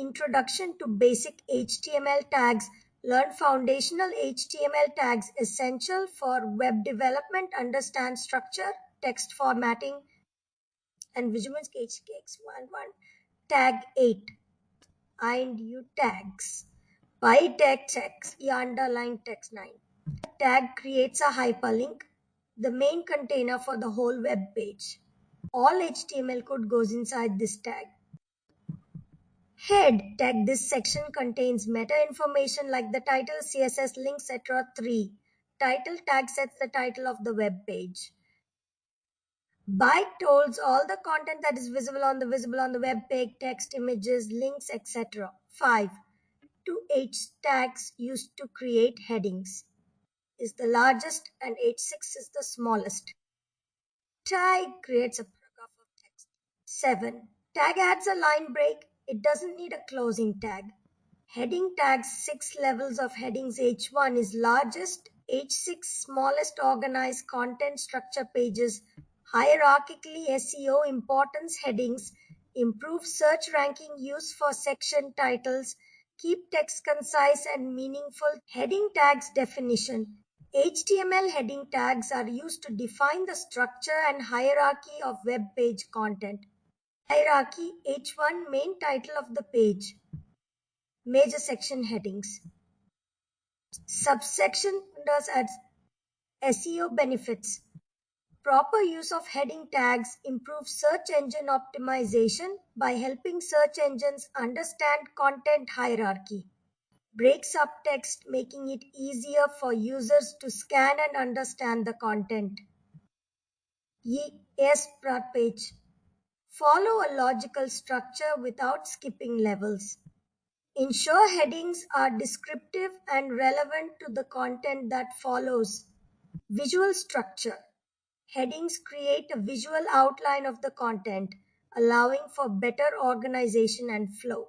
Introduction to Basic HTML Tags. Learn foundational HTML tags essential for web development. Understand structure, text formatting, and Visual HTML 1.1. Tag 8. INDU tags. By text, underline text 9. Tag creates a hyperlink, the main container for the whole web page. All HTML code goes inside this tag. Head tag. This section contains meta information like the title, CSS link, etc. 3. Title tag sets the title of the web page. Byte holds all the content that is visible on the web page, text, images, links, etc. 5. 2H tags used to create headings is the largest and H6 is the smallest. Tag creates a paragraph of text. 7. Tag adds a line break. It doesn't need a closing tag. Heading tags 6 levels of headings. H1 is largest, H6 smallest. Organized content structure pages, hierarchically SEO importance. Headings improve search ranking, use for section titles, keep text concise and meaningful. Heading tags definition. HTML heading tags are used to define the structure and hierarchy of web page content. Hierarchy. H1 main title of the page. Major section headings. Subsection does add SEO benefits. Proper use of heading tags improves search engine optimization by helping search engines understand content hierarchy. Breaks up text, making it easier for users to scan and understand the content. Yes, page. Follow a logical structure without skipping levels. Ensure headings are descriptive and relevant to the content that follows. Visual structure. Headings create a visual outline of the content, allowing for better organization and flow.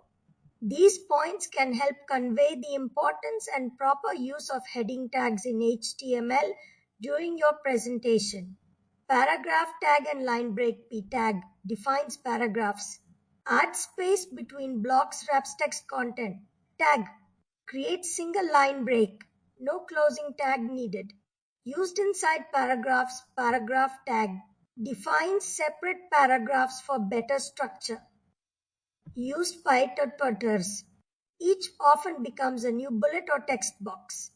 These points can help convey the importance and proper use of heading tags in HTML during your presentation. Paragraph tag and line break. P tag defines paragraphs. Add space between blocks, wraps text content. Tag creates single line break. No closing tag needed. Used inside paragraphs. Paragraph tag defines separate paragraphs for better structure. Used by tutors. Each often becomes a new bullet or text box.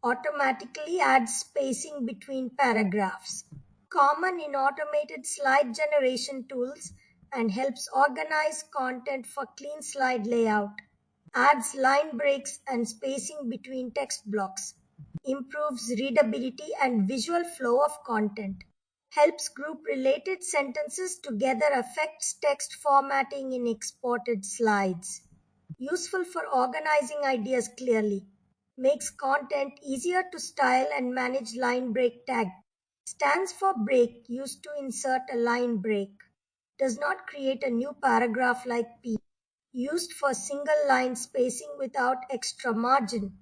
Automatically adds spacing between paragraphs. Common in automated slide generation tools and helps organize content for clean slide layout. Adds line breaks and spacing between text blocks. Improves readability and visual flow of content. Helps group related sentences together, affects text formatting in exported slides. Useful for organizing ideas clearly. Makes content easier to style and manage. Line break tag stands for break, used to insert a line break. Does not create a new paragraph like P. Used for single line spacing without extra margin.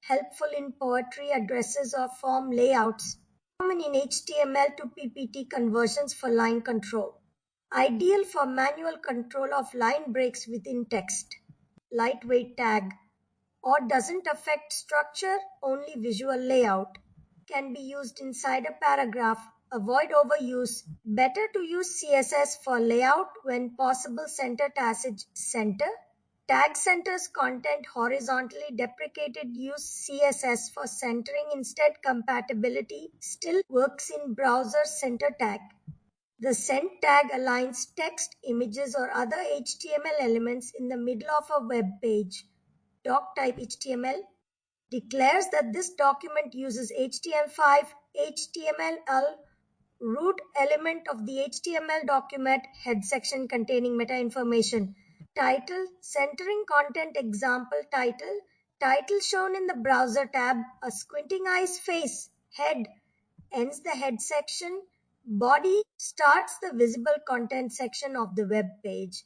Helpful in poetry, addresses or form layouts. Common in HTML to PPT conversions for line control. Ideal for manual control of line breaks within text. Lightweight tag or doesn't affect structure, only visual layout. Can be used inside a paragraph. Avoid overuse. Better to use CSS for layout when possible. Center passage center. Tag centers content horizontally. Deprecated. Use CSS for centering instead. Compatibility still works in browser. Center tag. The send tag aligns text, images, or other HTML elements in the middle of a web page. Doc type HTML declares that this document uses HTML5, HTML root element of the HTML document, head section containing meta information. Title, centering content. Example title. Title shown in the browser tab. A squinting eyes face. Head ends the head section. Body starts the visible content section of the web page.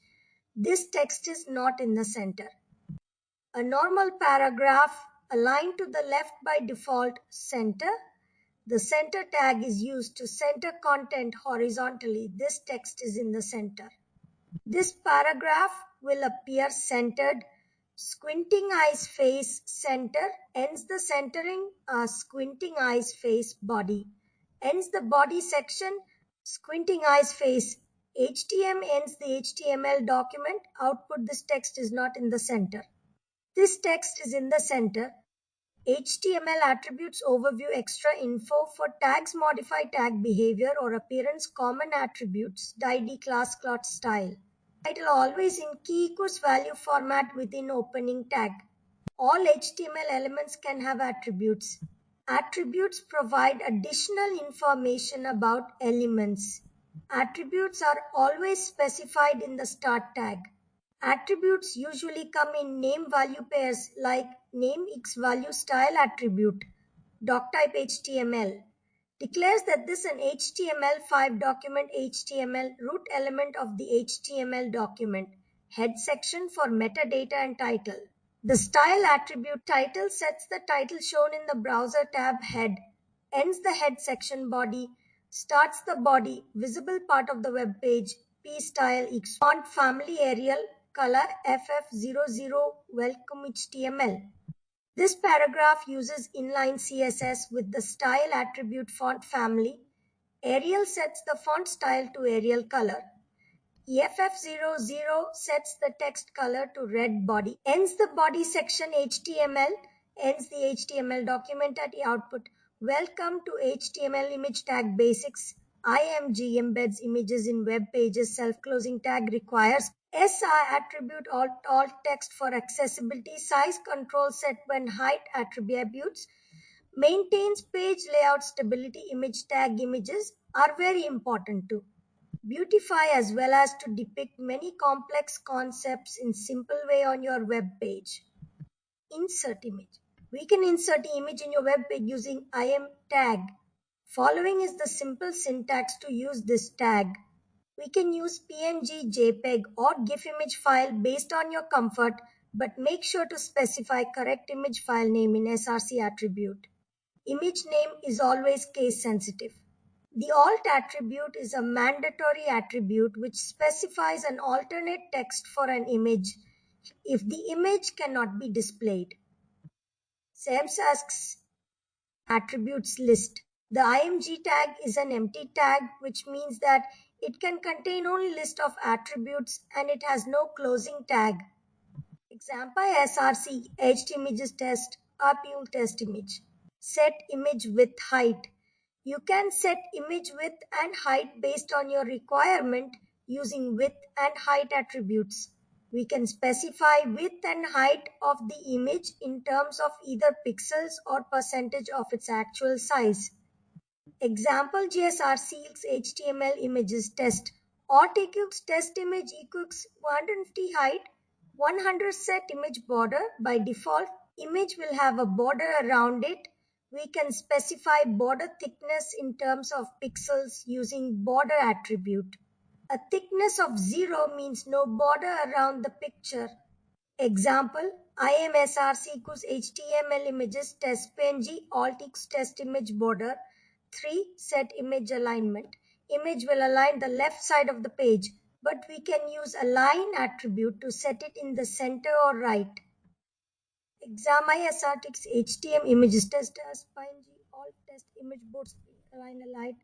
This text is not in the center. A normal paragraph aligned to the left by default. Center. The center tag is used to center content horizontally. This text is in the center. This paragraph will appear centered. Squinting eyes face center, ends the centering, squinting eyes face body. Ends the body section, squinting eyes face HTML, ends the HTML document. Output, this text is not in the center. This text is in the center. HTML attributes overview extra info for tags modify tag behavior or appearance common attributes id class cloth style. Title always in key equals value format within opening tag. All HTML elements can have attributes. Attributes provide additional information about elements. Attributes are always specified in the start tag. Attributes usually come in name value pairs like name x value style attribute. Doctype HTML declares that this is an HTML5 document. HTML root element of the HTML document. Head section for metadata and title. The style attribute title sets the title shown in the browser tab. Head ends the head section. Body starts the body visible part of the web page. P style X font family Arial color FF00 welcome HTML. This paragraph uses inline CSS with the style attribute font family. Arial sets the font style to Arial color. EFF00 sets the text color to red body. Ends the body section HTML. Ends the HTML document at the output. Welcome to HTML image tag basics. IMG embeds images in web pages. Self-closing tag requires SI attribute alt text for accessibility. Size control set when height attributes. Maintains page layout stability. Image tag images are very important too. Beautify as well as to depict many complex concepts in simple way on your web page. Insert image. We can insert the image in your web page using im tag. Following is the simple syntax to use this tag. We can use PNG, JPEG or GIF image file based on your comfort, but make sure to specify correct image file name in SRC attribute. Image name is always case sensitive. The alt attribute is a mandatory attribute which specifies an alternate text for an image if the image cannot be displayed. Same as attributes list. The img tag is an empty tag, which means that it can contain only list of attributes and it has no closing tag. Example SRC, images test, RPU test image. Set image width height. You can set image width and height based on your requirement using width and height attributes. We can specify width and height of the image in terms of either pixels or percentage of its actual size. Example GSRC HTML images test. Alt equals test image equals 150 height, 100 set image border. By default, image will have a border around it. We can specify border thickness in terms of pixels using border attribute. A thickness of 0 means no border around the picture. Example, IMSRC equals HTML images test PNG alt equals test image border. 3. Set image alignment. Image will align the left side of the page, but we can use align attribute to set it in the center or right. Examine SRTX HTML images test as PNG alt test image boards align aligned